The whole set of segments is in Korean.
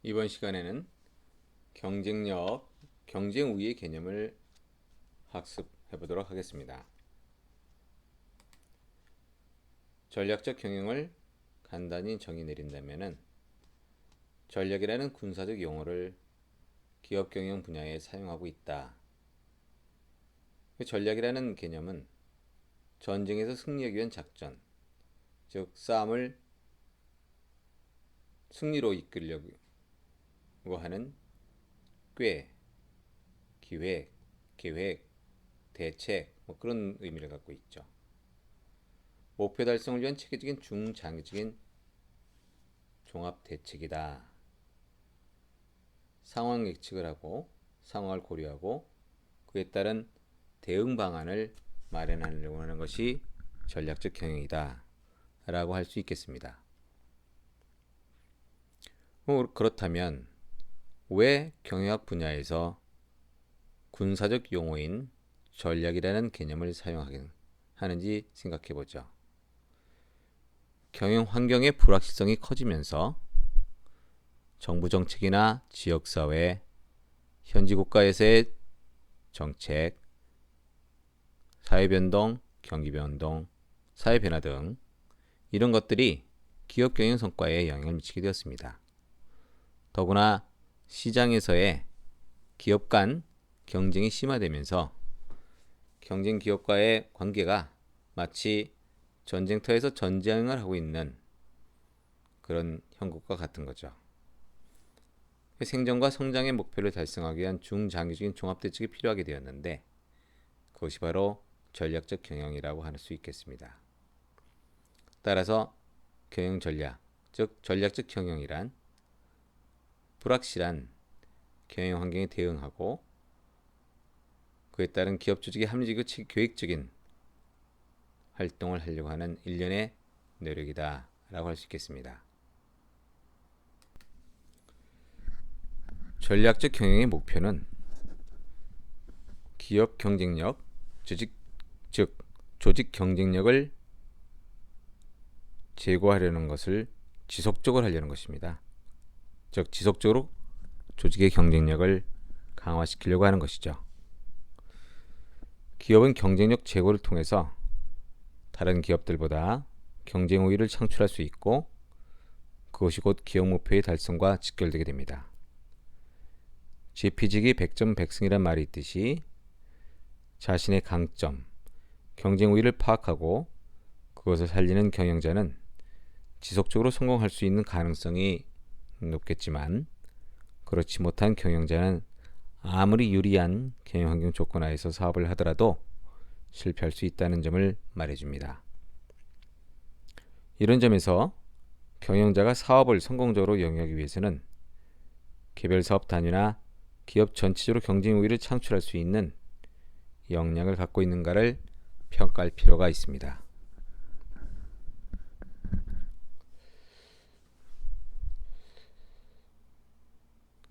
이번 시간에는 경쟁력, 경쟁 우위의 개념을 학습해 보도록 하겠습니다. 전략적 경영을 간단히 정의 내린다면 전략이라는 군사적 용어를 기업 경영 분야에 사용하고 있다. 전략이라는 개념은 전쟁에서 승리하기 위한 작전, 즉 싸움을 승리로 이끌려고 하는 꾀, 기획, 계획, 대책 그런 의미를 갖고 있죠. 목표 달성을 위한 체계적인 중장기적인 종합 대책이다. 상황 예측을 하고 상황을 고려하고 그에 따른 대응 방안을 마련하려고 하는 것이 전략적 경영이다 라고 할 수 있겠습니다. 그렇다면 왜 경영학 분야에서 군사적 용어인 전략이라는 개념을 사용하는지 생각해 보죠. 경영 환경의 불확실성이 커지면서 정부 정책이나 지역사회, 현지 국가에서의 정책, 사회변동, 경기변동, 사회변화 등 이런 것들이 기업 경영 성과에 영향을 미치게 되었습니다. 더구나 시장에서의 기업 간 경쟁이 심화되면서 경쟁 기업과의 관계가 마치 전쟁터에서 전쟁을 하고 있는 그런 형국과 같은 거죠. 생존과 성장의 목표를 달성하기 위한 중장기적인 종합대책이 필요하게 되었는데 그것이 바로 전략적 경영이라고 할 수 있겠습니다. 따라서 경영 전략, 즉 전략적 경영이란 불확실한 경영 환경에 대응하고 그에 따른 기업 조직의 합리적이고 계획적인 활동을 하려고 하는 일련의 노력이다 라고 할 수 있겠습니다. 전략적 경영의 목표는 기업 경쟁력, 즉 조직 경쟁력을 제고하려는 것을 지속적으로 하려는 것입니다. 즉 지속적으로 조직의 경쟁력을 강화시키려고 하는 것이죠. 기업은 경쟁력 제고를 통해서 다른 기업들보다 경쟁 우위를 창출할 수 있고 그것이 곧 기업 목표의 달성과 직결되게 됩니다. 지피지기 100점 100승이란 말이 있듯이 자신의 강점, 경쟁 우위를 파악하고 그것을 살리는 경영자는 지속적으로 성공할 수 있는 가능성이 높겠지만 그렇지 못한 경영자는 아무리 유리한 경영 환경 조건 하에서 사업을 하더라도 실패할 수 있다는 점을 말해줍니다. 이런 점에서 경영자가 사업을 성공적으로 영위하기 위해서는 개별 사업 단위나 기업 전체적으로 경쟁 우위를 창출할 수 있는 역량을 갖고 있는가를 평가할 필요가 있습니다.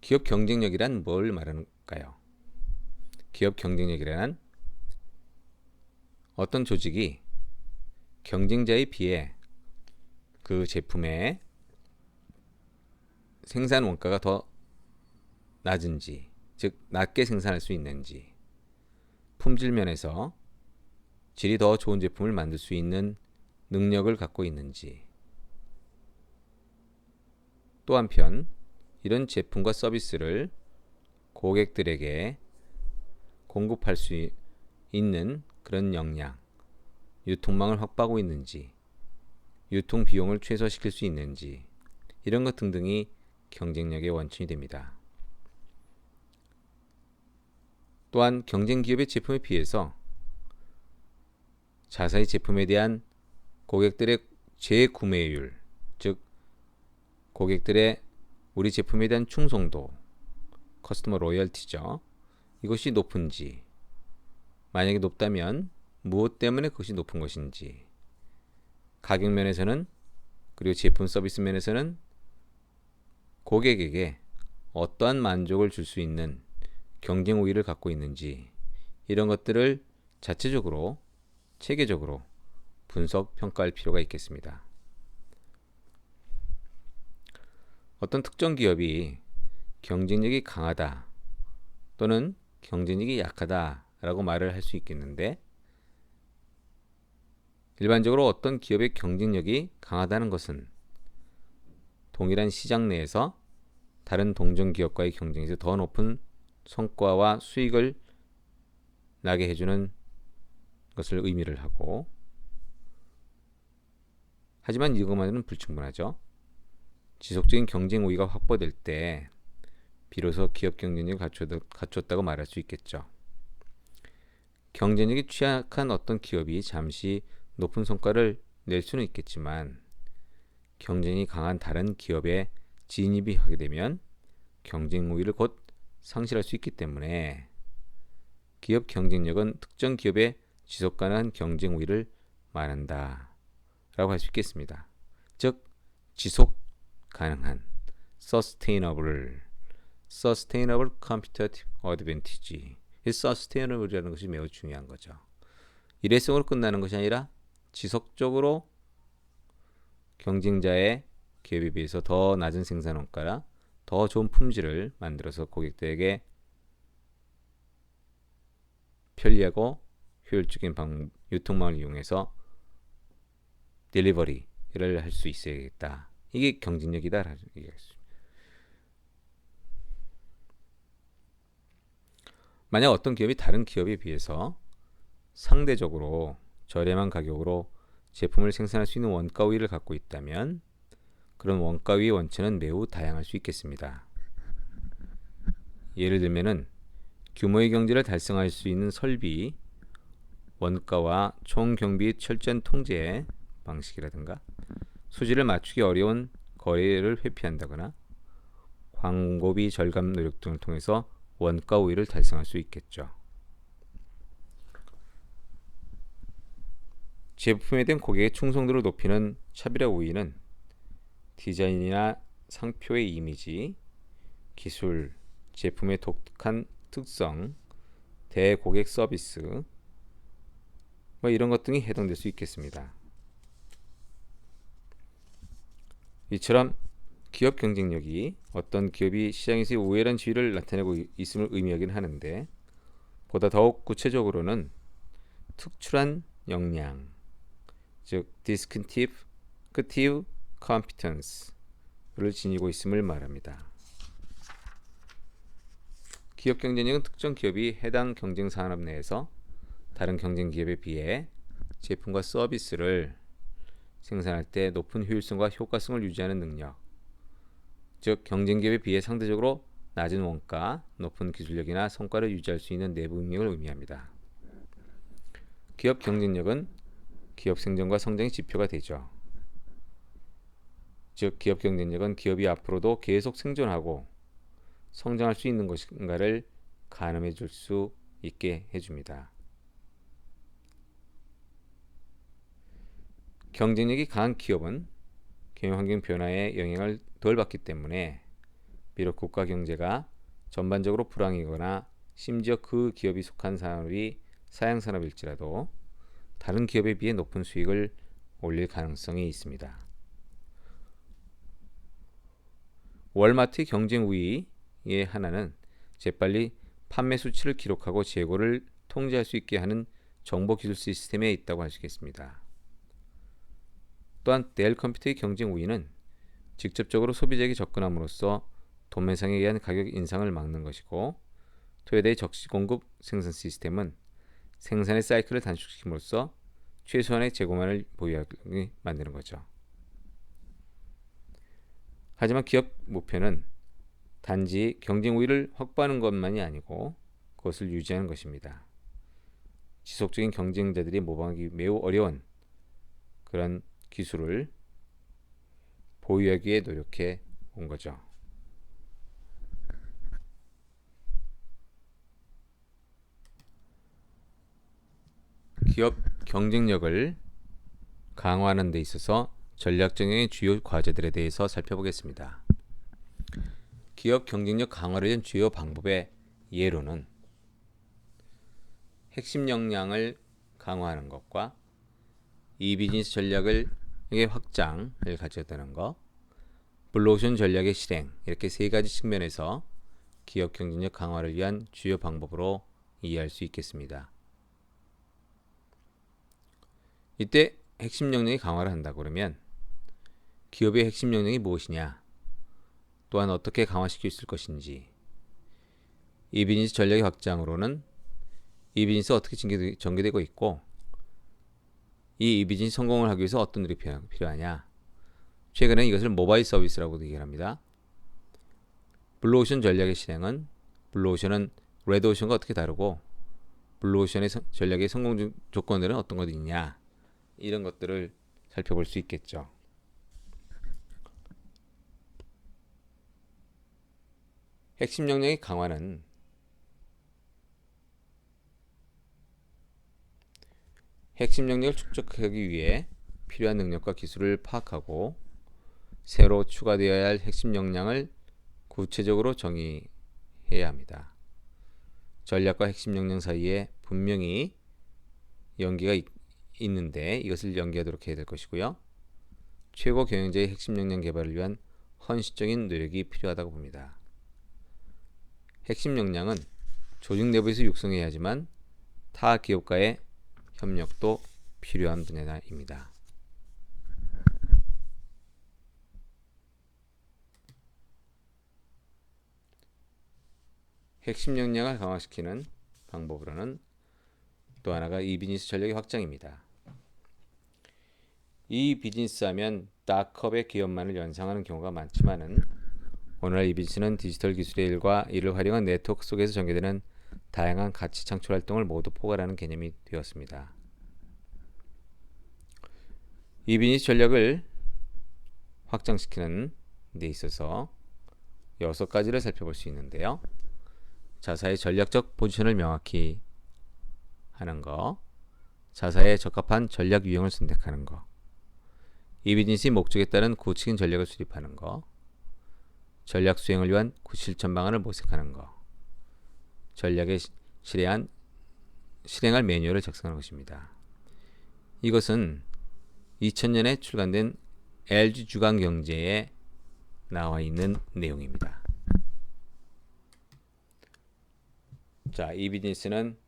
기업 경쟁력이란 뭘 말하는가요? 기업 경쟁력이란 어떤 조직이 경쟁자에 비해 그 제품의 생산 원가가 더 낮은지, 즉 낮게 생산할 수 있는지, 품질 면에서 질이 더 좋은 제품을 만들 수 있는 능력을 갖고 있는지, 또 한편 이런 제품과 서비스를 고객들에게 공급할 수 있는 그런 역량, 유통망을 확보하고 있는지, 유통 비용을 최소화시킬 수 있는지 이런 것 등등이 경쟁력의 원천이 됩니다. 또한 경쟁 기업의 제품에 비해서 자사의 제품에 대한 고객들의 재구매율, 즉 고객들의 우리 제품에 대한 충성도, 커스터머 로열티죠. 이것이 높은지, 만약에 높다면 무엇 때문에 그것이 높은 것인지, 가격 면에서는 그리고 제품 서비스 면에서는 고객에게 어떠한 만족을 줄 수 있는 경쟁 우위를 갖고 있는지 이런 것들을 자체적으로 체계적으로 분석 평가할 필요가 있겠습니다. 어떤 특정 기업이 경쟁력이 강하다 또는 경쟁력이 약하다라고 말을 할 수 있겠는데, 일반적으로 어떤 기업의 경쟁력이 강하다는 것은 동일한 시장 내에서 다른 동종 기업과의 경쟁에서 더 높은 성과와 수익을 나게 해주는 것을 의미를 하고, 하지만 이것만으로는 불충분하죠. 지속적인 경쟁 우위가 확보될 때 비로소 기업 경쟁력을 갖췄다고 말할 수 있겠죠. 경쟁력이 취약한 어떤 기업이 잠시 높은 성과를 낼 수는 있겠지만, 경쟁이 강한 다른 기업에 진입이 하게 되면 경쟁 우위를 곧 상실할 수 있기 때문에, 기업 경쟁력은 특정 기업의 지속 가능한 경쟁 우위를 말한다 라고 할 수 있겠습니다. 즉, 지속 가능한 sustainable competitive advantage. 이 sustainable이라는 것이 매우 중요한 거죠. 일회성으로 끝나는 것이 아니라 지속적으로 경쟁자의 기업에 비해서 더 낮은 생산 원가나 더 좋은 품질을 만들어서 고객들에게 편리하고 효율적인 유통망을 이용해서 딜리버리를 할 수 있어야겠다. 이게 경쟁력이다라는 얘기겠습니다. 만약 어떤 기업이 다른 기업에 비해서 상대적으로 저렴한 가격으로 제품을 생산할 수 있는 원가 우위를 갖고 있다면, 그런 원가 우위 원천은 매우 다양할 수 있겠습니다. 예를 들면은 규모의 경제를 달성할 수 있는 설비, 원가와 총 경비의 철저한 통제 방식이라든가, 수지를 맞추기 어려운 거래를 회피한다거나, 광고비 절감 노력 등을 통해서 원가 우위를 달성할 수 있겠죠. 제품에 대한 고객의 충성도를 높이는 차별화 우위는 디자인이나 상표의 이미지, 기술, 제품의 독특한 특성, 대고객 서비스, 이런 것 등이 해당될 수 있겠습니다. 이처럼 기업 경쟁력이 어떤 기업이 시장에서의 우월한 지위를 나타내고 있음을 의미하긴 하는데, 보다 더욱 구체적으로는 특출한 역량, 즉 distinctive competence를 지니고 있음을 말합니다. 기업 경쟁력은 특정 기업이 해당 경쟁 산업 내에서 다른 경쟁 기업에 비해 제품과 서비스를 생산할 때 높은 효율성과 효과성을 유지하는 능력, 즉 경쟁 기업에 비해 상대적으로 낮은 원가, 높은 기술력이나 성과를 유지할 수 있는 내부 능력을 의미합니다. 기업 경쟁력은 기업 생존과 성장의 지표가 되죠. 즉 기업 경쟁력은 기업이 앞으로도 계속 생존하고 성장할 수 있는 것인가를 가늠해 줄 수 있게 해줍니다. 경쟁력이 강한 기업은 경영환경 변화에 영향을 덜 받기 때문에, 비록 국가 경제가 전반적으로 불황이거나 심지어 그 기업이 속한 산업이 사양산업일지라도 다른 기업에 비해 높은 수익을 올릴 가능성이 있습니다. 월마트의 경쟁 우위의 하나는 재빨리 판매 수치를 기록하고 재고를 통제할 수 있게 하는 정보 기술 시스템에 있다고 할 수 있겠습니다. 또한 델 컴퓨터의 경쟁 우위는 직접적으로 소비자에게 접근함으로써 도매상에 의한 가격 인상을 막는 것이고, 토요다의 적시 공급 생산 시스템은 생산의 사이클을 단축시킴으로써 최소한의 재고만을 보유하게 만드는 거죠. 하지만 기업 목표는 단지 경쟁 우위를 확보하는 것만이 아니고 그것을 유지하는 것입니다. 지속적인 경쟁자들이 모방하기 매우 어려운 그런 기술을 보유하기에 노력해 온 거죠. 기업 경쟁력을 강화하는 데 있어서 전략적인 주요 과제들에 대해서 살펴보겠습니다. 기업 경쟁력 강화를 위한 주요 방법의 예로는 핵심 역량을 강화하는 것과 이 비즈니스 전략의 확장을 가져다는 것, 블루오션 전략의 실행, 이렇게 세 가지 측면에서 기업 경쟁력 강화를 위한 주요 방법으로 이해할 수 있겠습니다. 이때 핵심 역량이 강화를 한다고 그러면 기업의 핵심 역량이 무엇이냐, 또한 어떻게 강화시킬 수 있을 것인지, 이 비즈니스 전략의 확장으로는 이 비즈니스 어떻게 전개되고 있고, 이 비즈니스 성공을 하기 위해서 어떤 노력이 필요하냐. 최근에 이것을 모바일 서비스라고도 얘기를 합니다. 블루오션 전략의 실행은 블루오션은 레드오션과 어떻게 다르고 블루오션의 전략의 성공 조건들은 어떤 것이 있냐, 이런 것들을 살펴볼 수 있겠죠. 핵심 역량의 강화는 핵심 역량을 축적하기 위해 필요한 능력과 기술을 파악하고 새로 추가되어야 할 핵심 역량을 구체적으로 정의해야 합니다. 전략과 핵심 역량 사이에 분명히 연계가 있는데 이것을 연계하도록 해야 될 것이고요. 최고 경영자의 핵심 역량 개발을 위한 헌신적인 노력이 필요하다고 봅니다. 핵심 역량은 조직 내부에서 육성해야 하지만 타 기업과의 협력도 필요한 분야입니다. 핵심 역량을 강화시키는 방법으로는 또 하나가 이 비즈니스 전략의 확장입니다. 이 비즈니스 하면 닷컵의 기업만을 연상하는 경우가 많지만은 오늘날 이 비즈니스는 디지털 기술의 일과 이를 활용한 네트워크 속에서 전개되는 다양한 가치 창출 활동을 모두 포괄하는 개념이 되었습니다. 이 비즈니스 전략을 확장시키는 데 있어서 6가지를 살펴볼 수 있는데요. 자사의 전략적 포지션을 명확히 하는 거, 자사에 적합한 전략 유형을 선택하는 거, 이 비즈니스의 목적에 따른 구체적인 전략을 수립하는 거, 전략 수행을 위한 실천 방안을 모색하는 거, 전략에 실행할 매뉴얼을 작성하는 것입니다. 이것은 2000년에 출간된 LG 주간경제에 나와 있는 내용입니다. 자, 이 비즈니스는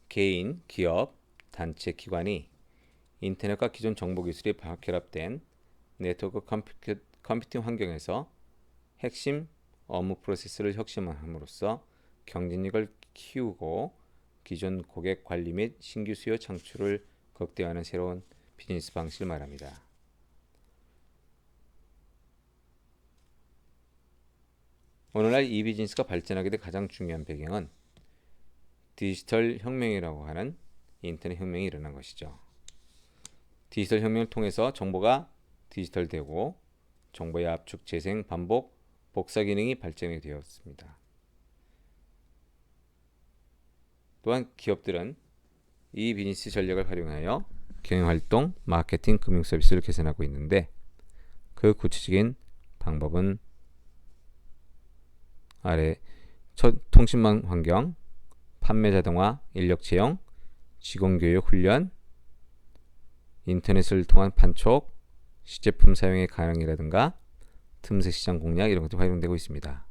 개인, 기업, 단체, 기관이 인터넷과 기존 정보기술이 결합된 네트워크 컴퓨팅 환경에서 핵심 업무 프로세스를 혁신함으로써 경쟁력을 키우고 기존 고객 관리 및 신규 수요 창출을 극대화하는 새로운 비즈니스 방식을 말합니다. 오늘날 이 비즈니스가 발전하게 된 가장 중요한 배경은 디지털 혁명이라고 하는 인터넷 혁명이 일어난 것이죠. 디지털 혁명을 통해서 정보가 디지털되고 정보의 압축, 재생, 반복, 복사 기능이 발전이 되었습니다. 또한 기업들은 이 비즈니스 전략을 활용하여 경영활동, 마케팅, 금융 서비스를 개선하고 있는데 그 구체적인 방법은 아래 통신망 환경, 판매 자동화, 인력 채용, 직원 교육 훈련, 인터넷을 통한 판촉, 시제품 사용의 가능이라든가 틈새 시장 공략 이런 것들이 활용되고 있습니다.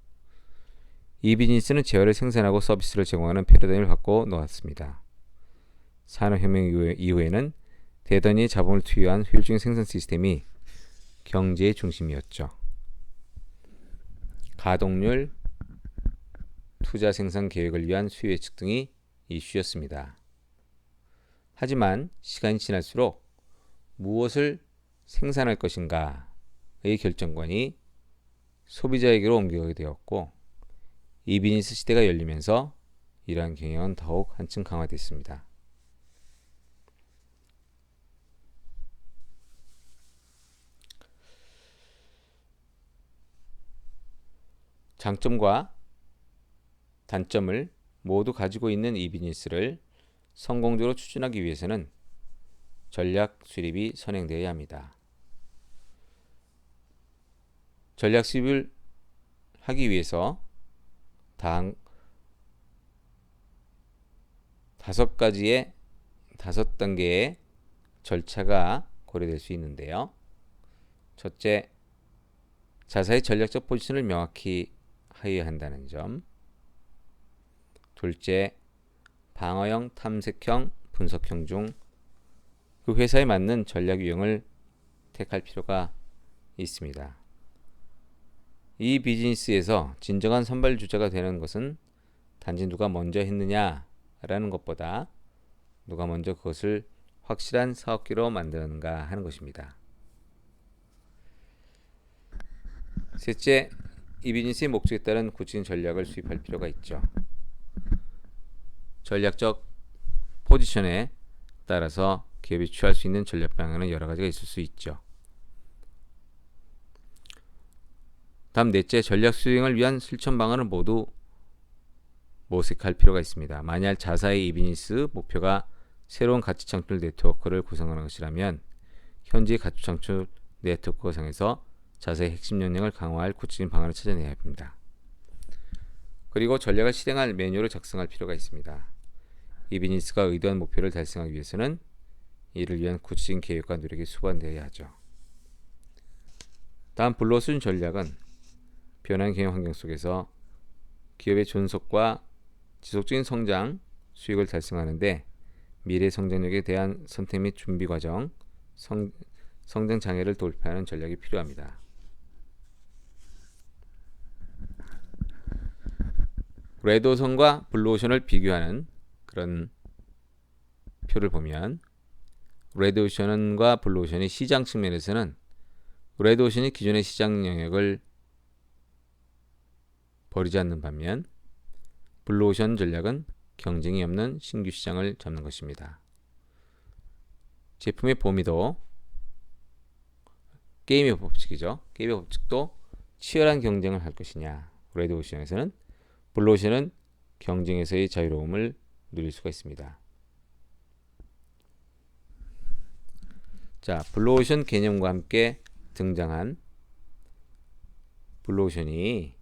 이 비즈니스는 제어를 생산하고 서비스를 제공하는 패러다임을 갖고 놓았습니다. 산업혁명 이후에는 대단히 자본을 투여한 효율적인 생산 시스템이 경제의 중심이었죠. 가동률, 투자 생산 계획을 위한 수요 예측 등이 이슈였습니다. 하지만 시간이 지날수록 무엇을 생산할 것인가의 결정권이 소비자에게로 옮겨가게 되었고 이 비즈니스 시대가 열리면서 이러한 경영은 더욱 한층 강화됐습니다. 장점과 단점을 모두 가지고 있는 이 비즈니스를 성공적으로 추진하기 위해서는 전략 수립이 선행되어야 합니다. 전략 수립을 하기 위해서 당 5단계의 절차가 고려될 수 있는데요. 첫째, 자사의 전략적 포지션을 명확히 하여야 한다는 점. 둘째, 방어형, 탐색형, 분석형 중 그 회사에 맞는 전략 유형을 택할 필요가 있습니다. 이 비즈니스에서 진정한 선발주자가 되는 것은 단지 누가 먼저 했느냐라는 것보다 누가 먼저 그것을 확실한 사업기로 만드는가 하는 것입니다. 셋째, 이 비즈니스의 목적에 따른 구체적인 전략을 수립할 필요가 있죠. 전략적 포지션에 따라서 기업이 취할 수 있는 전략 방향은 여러 가지가 있을 수 있죠. 다음 넷째, 전략 수행을 위한 실천 방안을 모두 모색할 필요가 있습니다. 만약 자사의 이 비즈니스 목표가 새로운 가치 창출 네트워크를 구성하는 것이라면 현재 가치 창출 네트워크 구성에서 자사의 핵심 역량을 강화할 구체적인 방안을 찾아내야 합니다. 그리고 전략을 실행할 매뉴얼을 작성할 필요가 있습니다. 이 비즈니스가 의도한 목표를 달성하기 위해서는 이를 위한 구체적인 계획과 노력이 수반되어야 하죠. 다음 블루오션 전략은 변화한 경영 환경 속에서 기업의 존속과 지속적인 성장, 수익을 달성하는데 미래 성장력에 대한 선택 및 준비 과정, 성장 장애를 돌파하는 전략이 필요합니다. 레드오션과 블루오션을 비교하는 그런 표를 보면 레드오션과 블루오션이 시장 측면에서는 레드오션이 기존의 시장 영역을 버리지 않는 반면 블루오션 전략은 경쟁이 없는 신규 시장을 잡는 것입니다. 제품의 범위도 게임의 법칙이죠. 게임의 법칙도 치열한 경쟁을 할 것이냐. 레드오션에서는, 블루오션은 경쟁에서의 자유로움을 누릴 수가 있습니다. 자, 블루오션 개념과 함께 등장한 블루오션을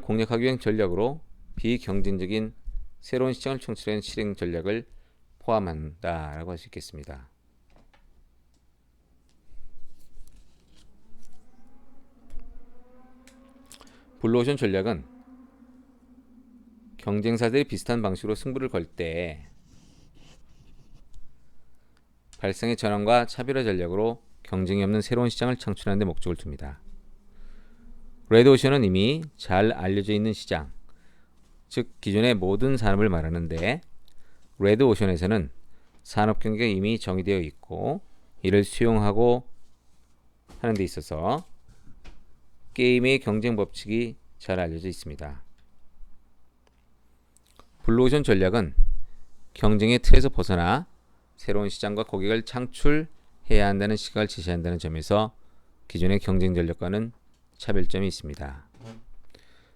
공략하기 위한 전략으로 비경쟁적인 새로운 시장을 창출하는 실행 전략을 포함한다라고 할 수 있겠습니다. 블루오션 전략은 경쟁사들이 비슷한 방식으로 승부를 걸 때 발생의 전환과 차별화 전략으로 경쟁이 없는 새로운 시장을 창출하는 데 목적을 둡니다. 레드오션은 이미 잘 알려져 있는 시장, 즉 기존의 모든 산업을 말하는데 레드오션에서는 산업 경계가 이미 정의되어 있고 이를 수용하고 하는 데 있어서 게임의 경쟁 법칙이 잘 알려져 있습니다. 블루오션 전략은 경쟁의 틀에서 벗어나 새로운 시장과 고객을 창출해야 한다는 시각을 제시한다는 점에서 기존의 경쟁 전략과는 차별점이 있습니다.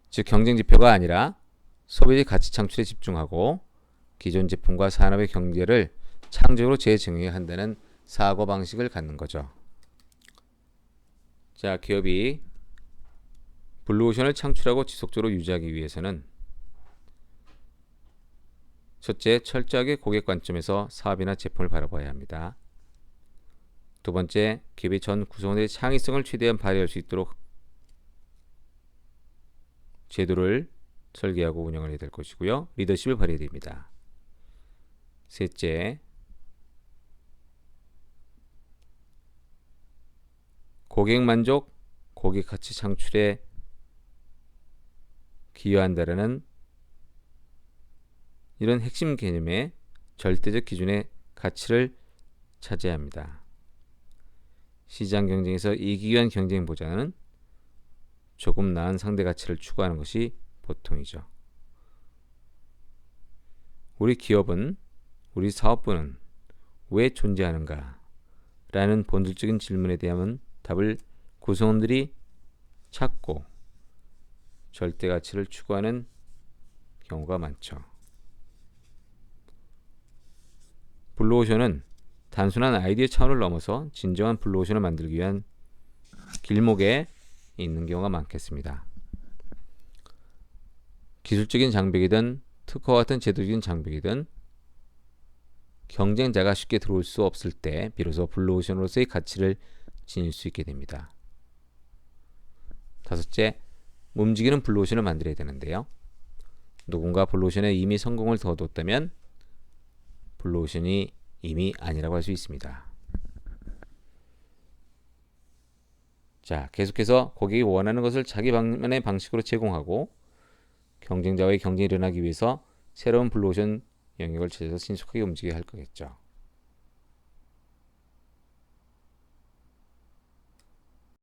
즉 경쟁 지표가 아니라 소비재 가치 창출에 집중하고 기존 제품과 산업의 경계를 창조적으로 재정의한다는 사고방식을 갖는 거죠. 자, 기업이 블루오션을 창출하고 지속적으로 유지하기 위해서는 첫째, 철저하게 고객 관점에서 사업이나 제품을 바라봐야 합니다. 두 번째, 기업의 전 구성원의 창의성을 최대한 발휘할 수 있도록 제도를 설계하고 운영을 해야 될 것이고요. 리더십을 발휘해야 됩니다. 셋째, 고객 만족, 고객 가치 창출에 기여한다라는 이런 핵심 개념의 절대적 기준의 가치를 차지해야 합니다. 시장 경쟁에서 이기기 위한 경쟁보다는 조금 나은 상대 가치를 추구하는 것이 보통이죠. 우리 기업은, 우리 사업부는 왜 존재하는가? 라는 본질적인 질문에 대한 답을 구성원들이 찾고 절대 가치를 추구하는 경우가 많죠. 블루오션은 단순한 아이디어 차원을 넘어서 진정한 블루오션을 만들기 위한 길목에 있는 경우가 많겠습니다. 기술적인 장벽이든 특허와 같은 제도적인 장벽이든 경쟁자가 쉽게 들어올 수 없을 때 비로소 블루오션으로서의 가치를 지닐 수 있게 됩니다. 다섯째, 움직이는 블루오션을 만들어야 되는데요. 누군가 블루오션에 이미 성공을 거뒀다면 블루오션이 이미 아니라고 할 수 있습니다. 자, 계속해서 고객이 원하는 것을 자기만의 방식으로 제공하고 경쟁자와의 경쟁이 일어나기 위해서 새로운 블루오션 영역을 찾아서 신속하게 움직여야 할 거겠죠.